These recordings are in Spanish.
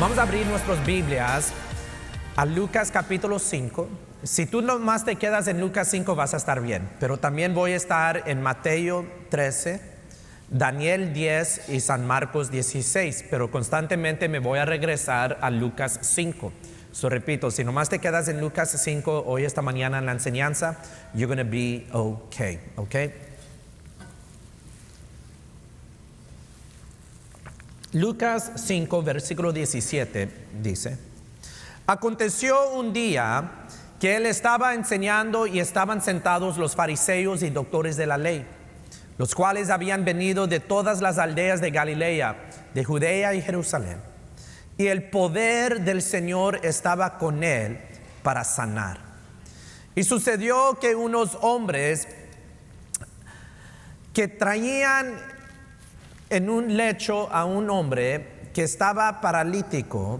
Vamos a abrir nuestras Biblias a Lucas capítulo 5. Si tú nomás te quedas en Lucas 5 vas a estar bien, pero también voy a estar en Mateo 13, Daniel 10 y San Marcos 16, pero constantemente me voy a regresar a Lucas 5. Repito, si nomás te quedas en Lucas 5 hoy esta mañana en la enseñanza, you're going to be okay, okay? Lucas 5, versículo 17 dice: aconteció un día que él estaba enseñando y estaban sentados los fariseos y doctores de la ley, los cuales habían venido de todas las aldeas de Galilea, de Judea y Jerusalén. Y el poder del Señor estaba con él para sanar. Y sucedió que unos hombres que traían en un lecho a un hombre que estaba paralítico,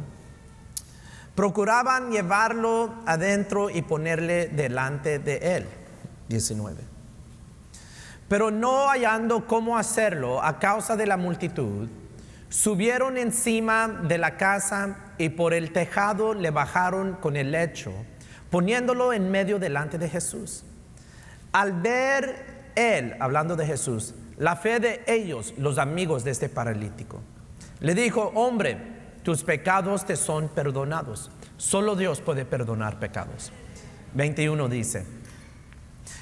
procuraban llevarlo adentro y ponerle delante de él. 19. Pero no hallando cómo hacerlo a causa de la multitud, subieron encima de la casa y por el tejado le bajaron con el lecho, poniéndolo en medio delante de Jesús. Al ver él, hablando de Jesús, la fe de ellos, los amigos de este paralítico, le dijo: hombre, tus pecados te son perdonados. Solo Dios puede perdonar pecados. 21 dice: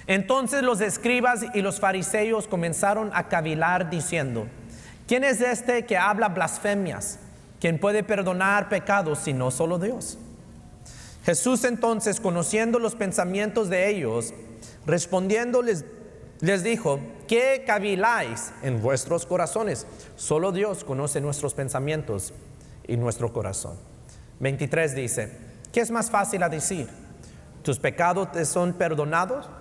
entonces los escribas y los fariseos comenzaron a cavilar diciendo: ¿quién es este que habla blasfemias? ¿Quién puede perdonar pecados sino solo Dios? Jesús entonces, conociendo los pensamientos de ellos, respondiendo les dijo: ¿qué caviláis en vuestros corazones? Solo Dios conoce nuestros pensamientos y nuestro corazón. 23 dice: ¿qué es más fácil a decir? ¿tus pecados te son perdonados?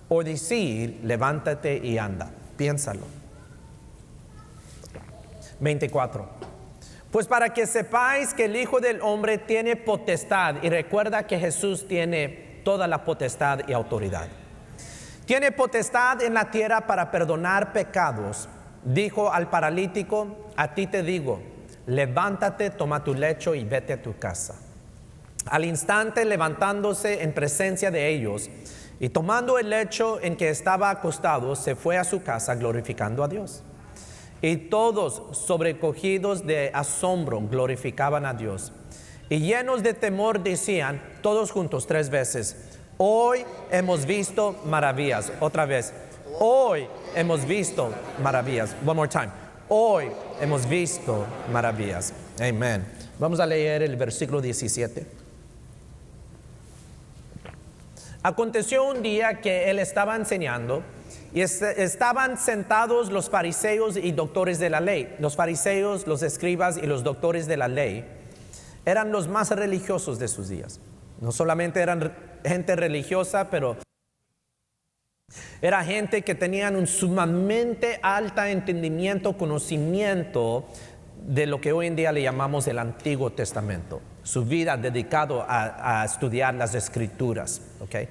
O decir: levántate y anda. Piénsalo. 24. Pues para que sepáis que el Hijo del Hombre tiene potestad, y recuerda que Jesús tiene toda la potestad y autoridad. Tiene potestad en la tierra para perdonar pecados. Dijo al paralítico: a ti te digo, levántate, toma tu lecho y vete a tu casa. Al instante, levantándose en presencia de ellos y tomando el lecho en que estaba acostado, se fue a su casa glorificando a Dios. Y todos, sobrecogidos de asombro, glorificaban a Dios. Y llenos de temor decían todos juntos 3 veces: hoy hemos visto maravillas. Otra vez: hoy hemos visto maravillas. One more time: hoy hemos visto maravillas. Amén. Vamos a leer el versículo 17. Aconteció un día que él estaba enseñando y estaban sentados los fariseos y doctores de la ley. Los fariseos, los escribas y los doctores de la ley eran los más religiosos de sus días. No solamente eran gente religiosa, pero era gente que tenían un sumamente alto entendimiento, conocimiento de lo que hoy en día le llamamos el Antiguo Testamento. Su vida dedicado a estudiar las Escrituras, ¿okay?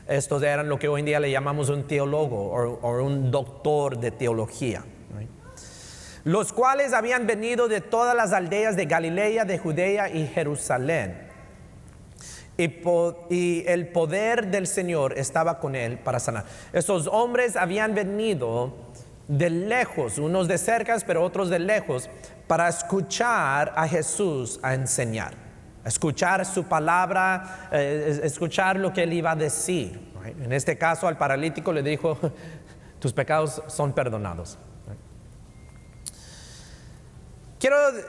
Estos eran lo que hoy en día le llamamos un teólogo o un doctor de teología, right? Los cuales habían venido de todas las aldeas de Galilea, de Judea y Jerusalén. Y el poder del Señor estaba con él para sanar. Estos hombres habían venido de lejos, unos de cerca, pero otros de lejos, para escuchar a Jesús a enseñar, escuchar su palabra, escuchar lo que él iba a decir. Right? En este caso al paralítico le dijo: tus pecados son perdonados.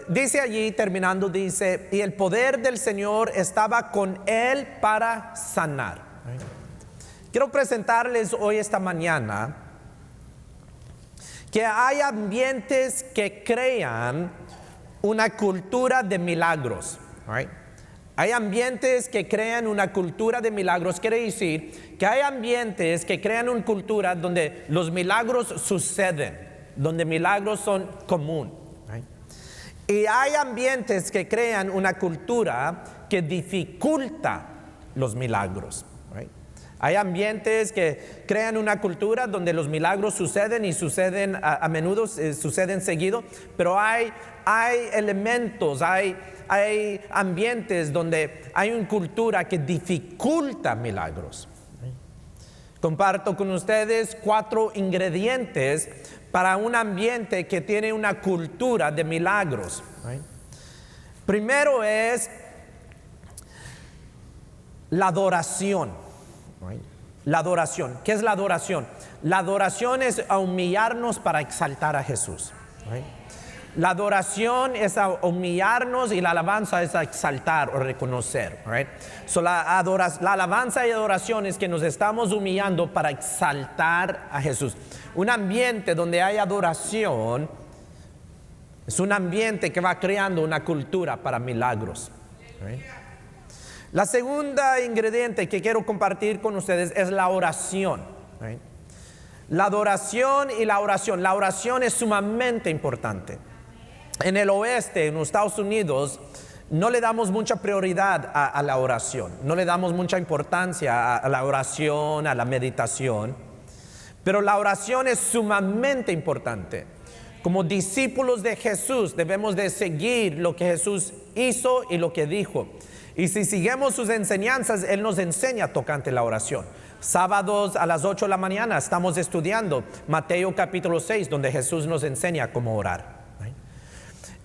Dice allí, terminando, dice: y el poder del Señor estaba con él para sanar. Right? Quiero presentarles hoy esta mañana que hay ambientes que crean una cultura de milagros. Right? Hay ambientes que crean una cultura de milagros. Quiere decir que hay ambientes que crean una cultura donde los milagros suceden, donde milagros son común. Right? Y hay ambientes que crean una cultura que dificulta los milagros. Right? Hay ambientes que crean una cultura donde los milagros suceden y suceden a menudo, suceden seguido, pero hay elementos, hay ambientes donde hay una cultura que dificulta milagros. Comparto con ustedes 4 ingredientes para un ambiente que tiene una cultura de milagros. Primero es la adoración. La adoración. ¿Qué es la adoración? La adoración es humillarnos para exaltar a Jesús. La adoración es humillarnos y la alabanza es exaltar o reconocer. So, la alabanza y adoración es que nos estamos humillando para exaltar a Jesús. Un ambiente donde hay adoración es un ambiente que va creando una cultura para milagros. La segunda ingrediente que quiero compartir con ustedes es la oración. La adoración y la oración. La oración es sumamente importante. En el oeste, en los Estados Unidos, no le damos mucha prioridad a la oración. No le damos mucha importancia a la oración, a la meditación. Pero la oración es sumamente importante. Como discípulos de Jesús debemos de seguir lo que Jesús hizo y lo que dijo. Y si seguimos sus enseñanzas, Él nos enseña tocante la oración. Sábados a las 8 de la mañana estamos estudiando Mateo capítulo 6, donde Jesús nos enseña cómo orar.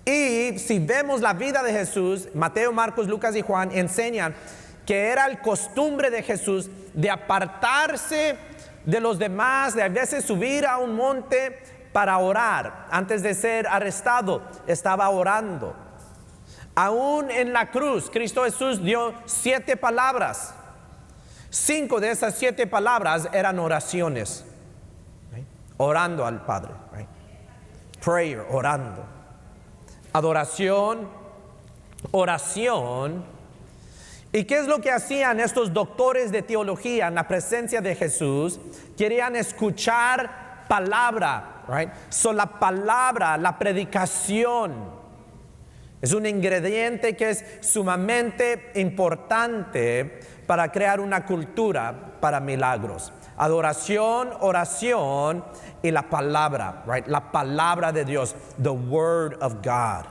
Y si vemos la vida de Jesús, Mateo, Marcos, Lucas y Juan enseñan que era el costumbre de Jesús de apartarse de los demás, de a veces subir a un monte para orar. Antes de ser arrestado, estaba orando. Aún en la cruz, Cristo Jesús dio 7 palabras. 5 de esas 7 palabras eran oraciones. Orando al Padre. Prayer, orando. Adoración, oración. ¿Y qué es lo que hacían estos doctores de teología en la presencia de Jesús? Querían escuchar palabra. So, la palabra, la predicación es un ingrediente que es sumamente importante para crear una cultura para milagros. Adoración, oración y la palabra, la palabra de Dios, the word of God.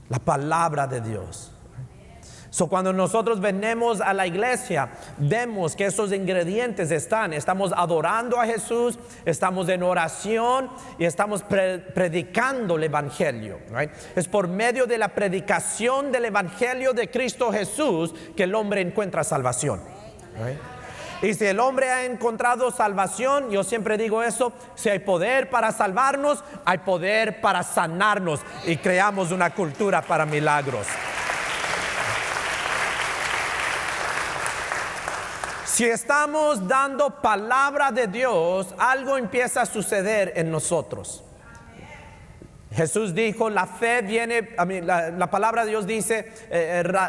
La palabra de Dios. So, cuando nosotros venimos a la iglesia, vemos que esos ingredientes estamos adorando a Jesús, estamos en oración y estamos predicando el evangelio. Es por medio de la predicación del evangelio de Cristo Jesús que el hombre encuentra salvación. Y si el hombre ha encontrado salvación, yo siempre digo eso, si hay poder para salvarnos, hay poder para sanarnos y creamos una cultura para milagros. Si estamos dando palabra de Dios, algo empieza a suceder en nosotros. Jesús dijo, la fe viene, la palabra de Dios dice,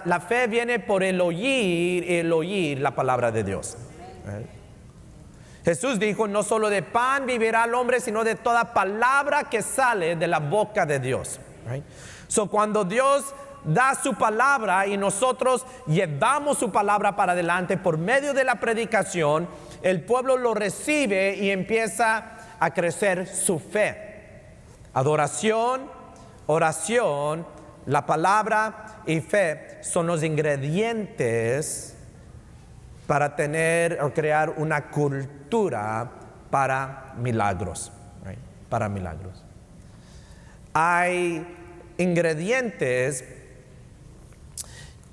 la fe viene por el oír la palabra de Dios. Jesús dijo, no solo de pan vivirá el hombre, sino de toda palabra que sale de la boca de Dios. So, cuando Dios da su palabra y nosotros llevamos su palabra para adelante por medio de la predicación, el pueblo lo recibe y empieza a crecer su fe. Adoración, oración, la palabra y fe son los ingredientes para tener o crear una cultura para milagros. Para milagros. Hay ingredientes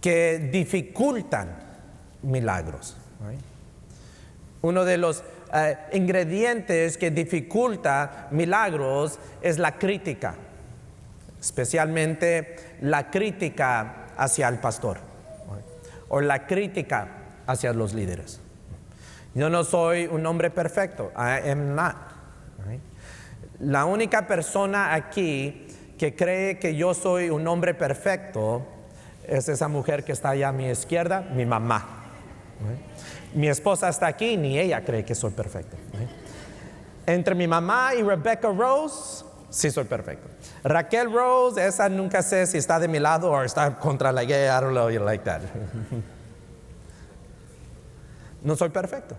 que dificultan milagros. Uno de los ingredientes que dificulta milagros es la crítica, especialmente la crítica hacia el pastor o la crítica hacia los líderes. Yo no soy un hombre perfecto. I am not. La única persona aquí que cree que yo soy un hombre perfecto es esa mujer que está allá a mi izquierda, mi mamá. Mi esposa está aquí, ni ella cree que soy perfecto. Entre mi mamá y Rebecca Rose, sí soy perfecto. Raquel Rose, esa nunca sé si está de mi lado o está contra la gay. I don't know, you like that. No soy perfecto.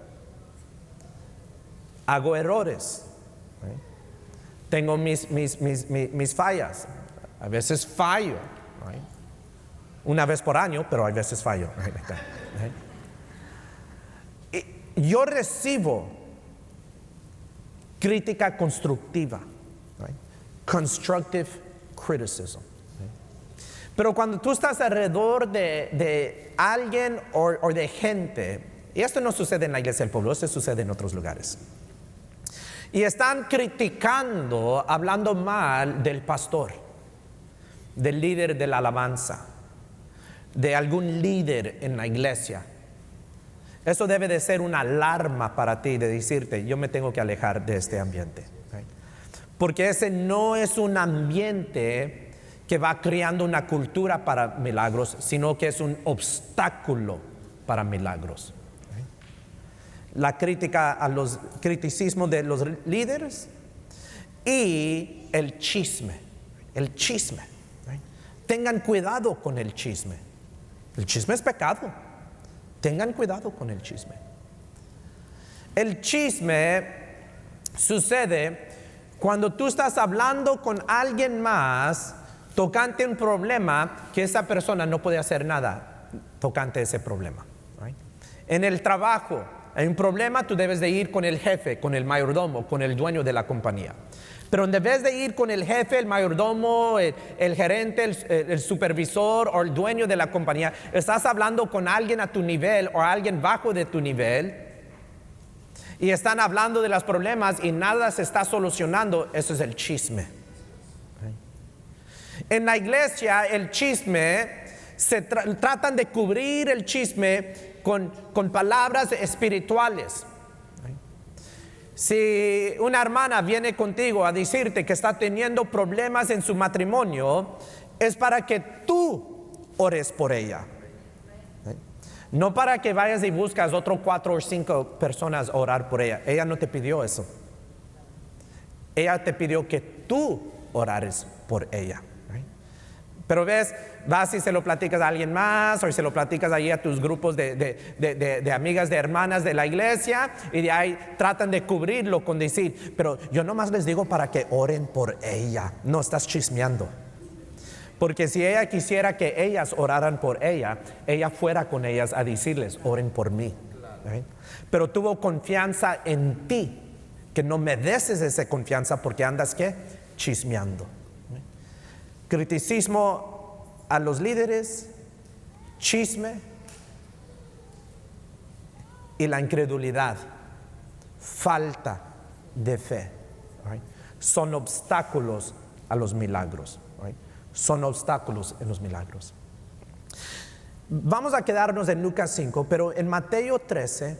Hago errores. Tengo mis fallas. A veces fallo. Una vez por año, pero a veces fallo. Y yo recibo crítica constructiva. Constructive criticism. Pero cuando tú estás alrededor de alguien o de gente, y esto no sucede en la iglesia del pueblo, esto sucede en otros lugares, y están criticando, hablando mal del pastor, del líder de la alabanza, de algún líder en la iglesia, eso debe de ser una alarma para ti, de decirte, yo me tengo que alejar de este ambiente. Porque ese no es un ambiente que va creando una cultura para milagros, sino que es un obstáculo para milagros. La crítica a los criticismos de los líderes y el chisme. Tengan cuidado con el chisme. El chisme es pecado. Tengan cuidado con el chisme. El chisme sucede cuando tú estás hablando con alguien más tocante un problema que esa persona no puede hacer nada tocante ese problema. En el trabajo hay un problema, tú debes de ir con el jefe, con el mayordomo, con el dueño de la compañía. Pero en vez de ir con el jefe, el mayordomo, el gerente, el supervisor o el dueño de la compañía, estás hablando con alguien a tu nivel o alguien bajo de tu nivel y están hablando de los problemas y nada se está solucionando. Eso es el chisme. En la iglesia el chisme, tratan de cubrir el chisme con palabras espirituales. Si una hermana viene contigo a decirte que está teniendo problemas en su matrimonio, es para que tú ores por ella. No para que vayas y buscas otros 4 o 5 personas a orar por ella. Ella no te pidió eso. Ella te pidió que tú orares por ella. Pero ves, vas y se lo platicas a alguien más, o se lo platicas ahí a tus grupos de amigas, de hermanas de la iglesia, y de ahí tratan de cubrirlo con decir, pero yo nomás les digo para que oren por ella. No estás chismeando. Porque si ella quisiera que ellas oraran por ella, ella fuera con ellas a decirles, oren por mí. Pero tuvo confianza en ti, que no mereces esa confianza porque andas, ¿qué? Chismeando. Criticismo a los líderes, chisme y la incredulidad, falta de fe, son obstáculos a los milagros. Son obstáculos en los milagros. Vamos a quedarnos en Lucas 5, pero en Mateo 13,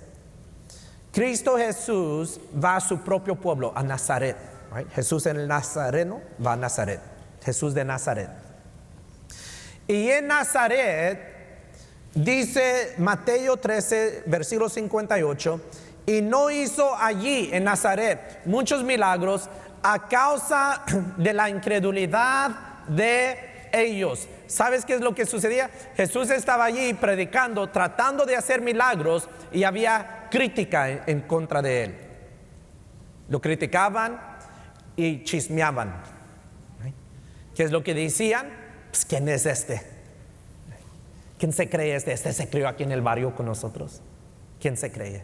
Cristo Jesús va a su propio pueblo, a Nazaret. Jesús el Nazareno va a Nazaret. Jesús de Nazaret. Y en Nazaret, dice Mateo 13, versículo 58, y no hizo allí en Nazaret muchos milagros a causa de la incredulidad de ellos. ¿Sabes qué es lo que sucedía? Jesús estaba allí predicando, tratando de hacer milagros, y había crítica en contra de él. Lo criticaban y chismeaban. ¿Qué es lo que decían? Pues, ¿quién es este? ¿Quién se cree este? Este se crió aquí en el barrio con nosotros. ¿Quién se cree?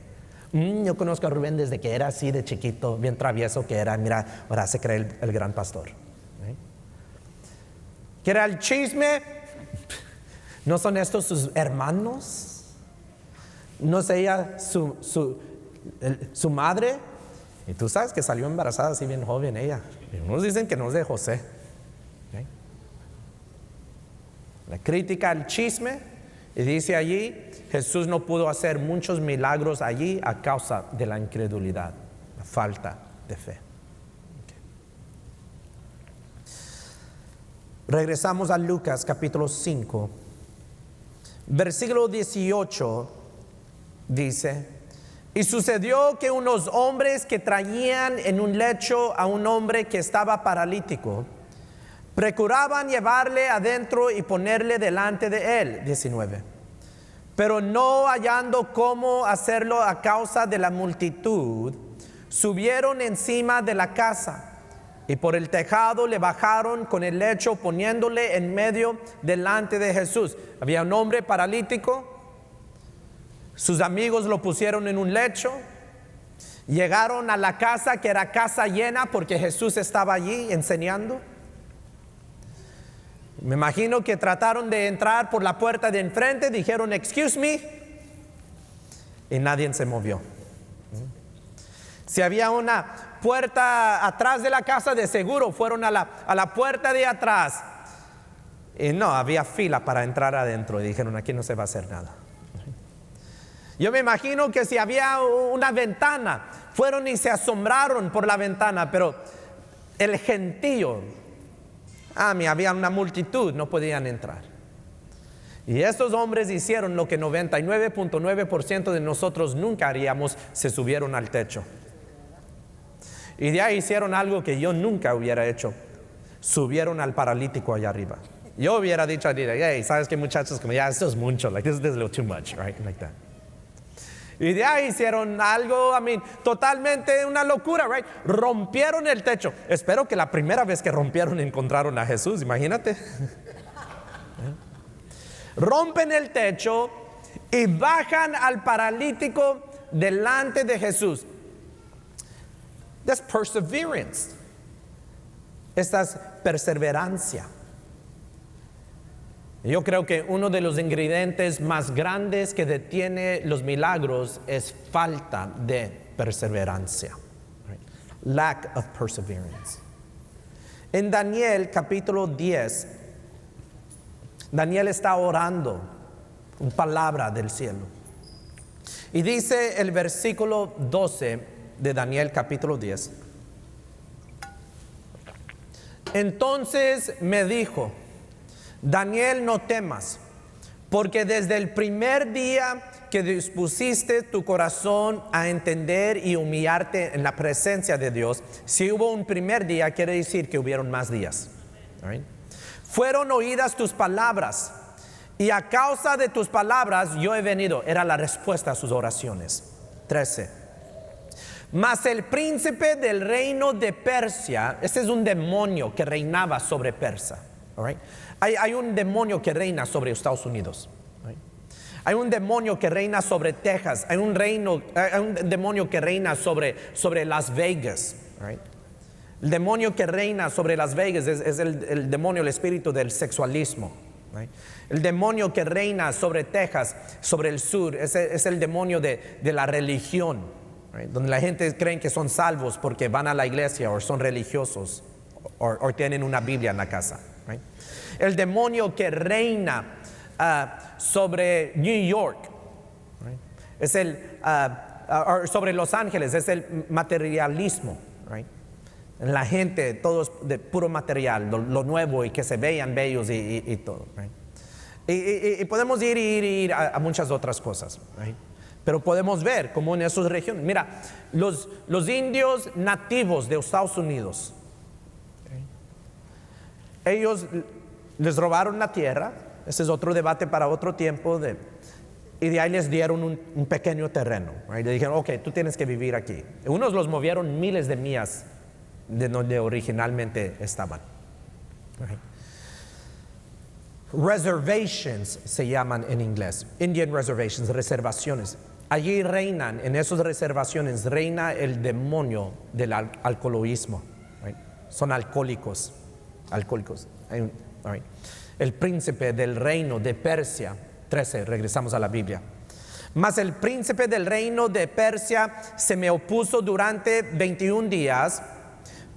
Yo conozco a Rubén desde que era así de chiquito, bien travieso que era. Mira, ahora se cree el gran pastor. ¿Qué era el chisme? ¿No son estos sus hermanos? ¿No es ella su madre? Y tú sabes que salió embarazada así bien joven ella. Y unos dicen que no es de José. La crítica al chisme, y dice allí, Jesús no pudo hacer muchos milagros allí a causa de la incredulidad, la falta de fe. Regresamos a Lucas capítulo 5, versículo 18, dice, y sucedió que unos hombres que traían en un lecho a un hombre que estaba paralítico, procuraban llevarle adentro y ponerle delante de él. 19. Pero no hallando cómo hacerlo a causa de la multitud, subieron encima de la casa y por el tejado le bajaron con el lecho, poniéndole en medio delante de Jesús. Había un hombre paralítico, sus amigos lo pusieron en un lecho, llegaron a la casa, que era casa llena porque Jesús estaba allí enseñando. Me imagino que trataron de entrar por la puerta de enfrente, dijeron excuse me, y nadie se movió. Si había una puerta atrás de la casa, de seguro fueron a la puerta de atrás, y no, había fila para entrar adentro, y dijeron aquí no se va a hacer nada. Yo me imagino que si había una ventana, fueron y se asombraron por la ventana, pero el gentío, había una multitud, no podían entrar. Y estos hombres hicieron lo que 99.9% de nosotros nunca haríamos: se subieron al techo. Y de ahí hicieron algo que yo nunca hubiera hecho: subieron al paralítico allá arriba. Yo hubiera dicho, hey, ¿sabes qué, muchachos? Como ya, esto es mucho, like this is a little too much, right? Like that. Y de ahí hicieron algo, totalmente una locura, right? Rompieron el techo. Espero que la primera vez que rompieron encontraron a Jesús, imagínate. Rompen el techo y bajan al paralítico delante de Jesús. That's perseverance. Esta es perseverancia. Yo creo que uno de los ingredientes más grandes que detiene los milagros es falta de perseverancia. Lack of perseverance. En Daniel capítulo 10, Daniel está orando una palabra del cielo. Y dice el versículo 12 de Daniel capítulo 10. Entonces me dijo: Daniel, no temas, porque desde el primer día que dispusiste tu corazón a entender y humillarte en la presencia de Dios, si hubo un primer día, quiere decir que hubieron más días. Right? Fueron oídas tus palabras, y a causa de tus palabras yo he venido. Era la respuesta a sus oraciones. 13. Mas el príncipe del reino de Persia, este es un demonio que reinaba sobre Persia. All right? Hay un demonio que reina sobre Estados Unidos. Right? Hay un demonio que reina sobre Texas. Hay un demonio que reina sobre Las Vegas. Right? El demonio que reina sobre Las Vegas es el demonio, el espíritu del sexualismo. Right? El demonio que reina sobre Texas, sobre el sur, es el demonio de la religión. Right? Donde la gente cree que son salvos porque van a la iglesia o son religiosos o tienen una Biblia en la casa. Right? El demonio que reina sobre New York, right? Es sobre Los Ángeles, es el materialismo. Right? La gente, todos de puro material, lo nuevo y que se vean bellos y todo. Right? Y podemos ir a muchas otras cosas. Right? Pero podemos ver como en esas regiones. Mira, los indios nativos de Estados Unidos, okay, ellos les robaron la tierra. Ese es otro debate para otro tiempo. Y de ahí les dieron un pequeño terreno. Right? Le dijeron, ok, tú tienes que vivir aquí. Unos los movieron miles de millas de donde originalmente estaban. Right? Reservations se llaman en inglés. Indian reservations, reservaciones. Allí reinan, en esas reservaciones, reina el demonio del alcoholismo. Right? Son alcohólicos. Right. El príncipe del reino de Persia, 13, regresamos a la Biblia. Mas el príncipe del reino de Persia se me opuso durante 21 días.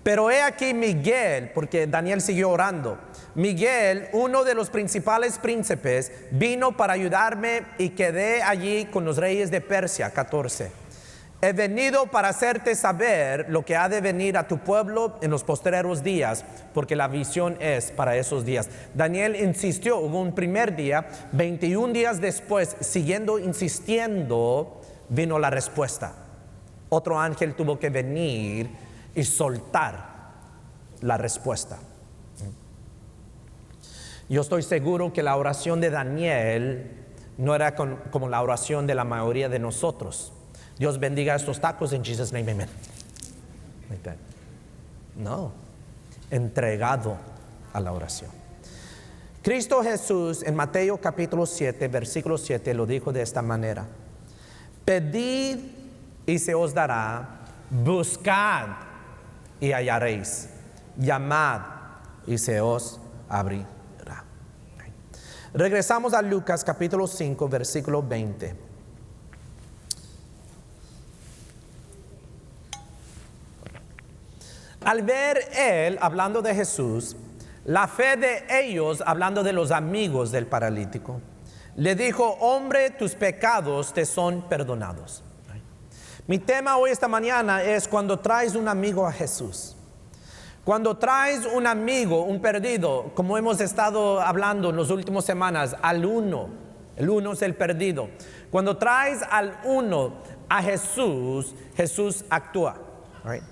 Pero he aquí Miguel, porque Daniel siguió orando. Miguel, uno de los principales príncipes, vino para ayudarme y quedé allí con los reyes de Persia. 14. He venido para hacerte saber lo que ha de venir a tu pueblo en los postreros días, porque la visión es para esos días. Daniel insistió, hubo un primer día, 21 días después, siguiendo insistiendo, vino la respuesta. Otro ángel tuvo que venir y soltar la respuesta. Yo estoy seguro que la oración de Daniel no era como la oración de la mayoría de nosotros. Dios bendiga estos tacos en Jesus' name, amen. Like that. No, entregado a la oración. Cristo Jesús en Mateo capítulo 7, versículo 7 lo dijo de esta manera: pedid y se os dará, buscad y hallaréis, llamad y se os abrirá. Regresamos a Lucas capítulo 5, versículo 20. Al ver él, hablando de Jesús, la fe de ellos, hablando de los amigos del paralítico, le dijo: hombre, tus pecados te son perdonados. Mi tema hoy esta mañana es cuando traes un amigo a Jesús. Cuando traes un amigo, un perdido, como hemos estado hablando en las últimas semanas, al uno. El uno es el perdido. Cuando traes al uno a Jesús, Jesús actúa. Right?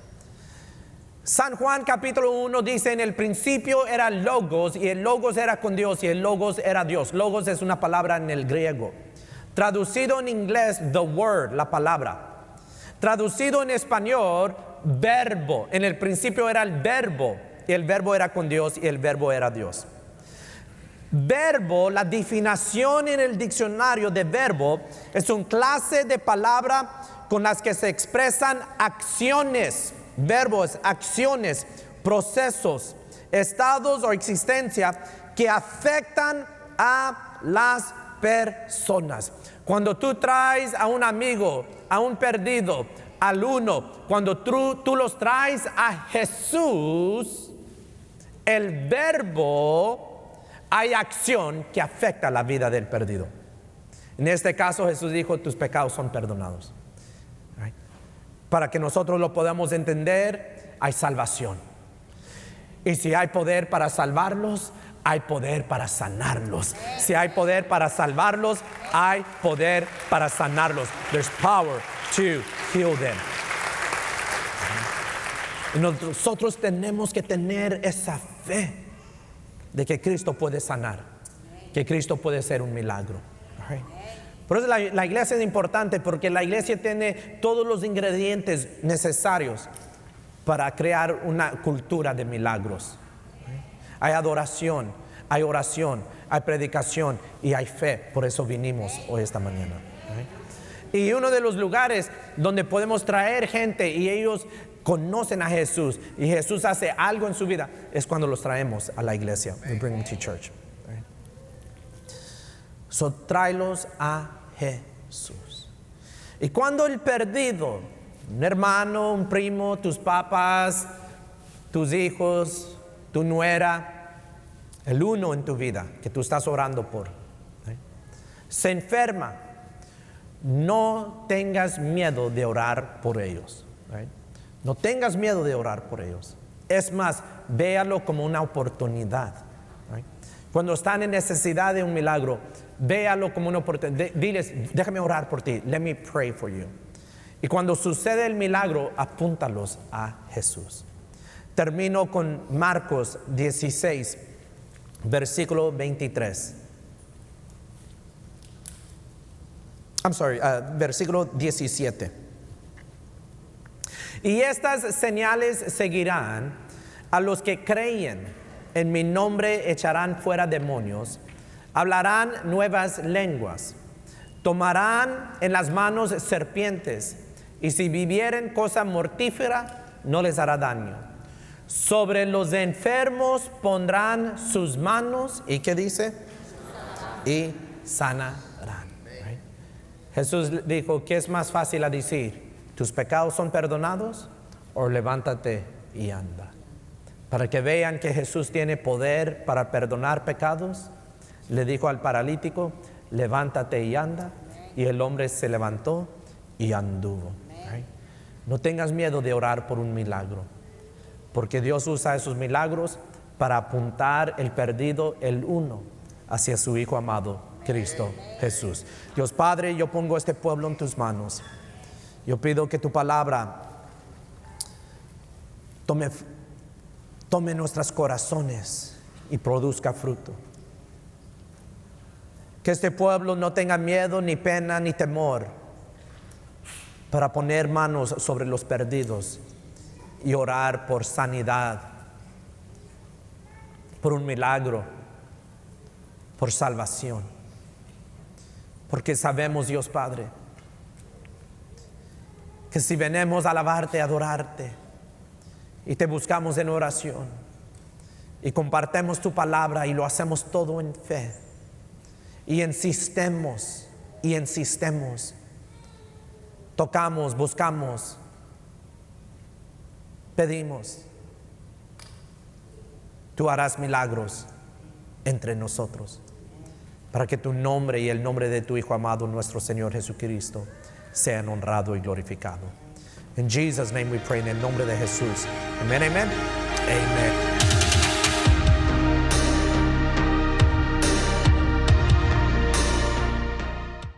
San Juan capítulo 1 dice: en el principio era Logos, y el Logos era con Dios, y el Logos era Dios. Logos es una palabra en el griego. Traducido en inglés, the word, la palabra. Traducido en español, verbo. En el principio era el verbo, y el verbo era con Dios, y el verbo era Dios. Verbo, la definición en el diccionario de verbo, es una clase de palabra con las que se expresan acciones. Verbos, acciones, procesos, estados o existencia que afectan a las personas. Cuando tú traes a un amigo, a un perdido, al uno, cuando tú los traes a Jesús, el verbo, hay acción que afecta la vida del perdido. En este caso Jesús dijo: tus pecados son perdonados. Para que nosotros lo podamos entender, hay salvación. Y si hay poder para salvarlos, hay poder para sanarlos. Si hay poder para salvarlos, hay poder para sanarlos. There's power to heal them. Y nosotros tenemos que tener esa fe de que Cristo puede sanar, que Cristo puede hacer un milagro. Por eso la iglesia es importante, porque la iglesia tiene todos los ingredientes necesarios para crear una cultura de milagros. Hay adoración, hay oración, hay predicación y hay fe. Por eso vinimos hoy esta mañana. Y uno de los lugares donde podemos traer gente y ellos conocen a Jesús y Jesús hace algo en su vida es cuando los traemos a la iglesia. We bring them to church. So tráelos a Jesús. Y cuando el perdido, un hermano, un primo, tus papás, tus hijos, tu nuera, el uno en tu vida que tú estás orando por, se enferma, no tengas miedo de orar por ellos. No tengas miedo de orar por ellos. Es más, véalo como una oportunidad. Cuando están en necesidad de un milagro, véalo como una oportunidad. Diles: déjame orar por ti. Let me pray for you. Y cuando sucede el milagro, apúntalos a Jesús. Termino con Marcos 16, versículo 23. Versículo 17. Y estas señales seguirán a los que creen. En mi nombre echarán fuera demonios, hablarán nuevas lenguas, tomarán en las manos serpientes, y si vivieren cosa mortífera, no les hará daño. Sobre los enfermos pondrán sus manos, ¿y qué dice? Y sanarán. Jesús dijo: ¿qué es más fácil a decir? ¿Tus pecados son perdonados? O levántate y anda. Para que vean que Jesús tiene poder para perdonar pecados, le dijo al paralítico: levántate y anda. Y el hombre se levantó y anduvo. No tengas miedo de orar por un milagro, porque Dios usa esos milagros para apuntar el perdido, el uno, hacia su Hijo amado, Cristo Jesús. Dios Padre, yo pongo este pueblo en tus manos. Yo pido que tu palabra tome nuestros corazones y produzca fruto. Que este pueblo no tenga miedo, ni pena, ni temor para poner manos sobre los perdidos y orar por sanidad, por un milagro, por salvación. Porque sabemos, Dios Padre, que si venimos a alabarte, a adorarte, y te buscamos en oración, y compartimos tu palabra, y lo hacemos todo en fe, y insistemos, tocamos, buscamos, pedimos, tú harás milagros entre nosotros, para que tu nombre y el nombre de tu Hijo amado, nuestro Señor Jesucristo, sean honrado y glorificado. In Jesus' name we pray, en el nombre de Jesús. Amén, amén. Amen.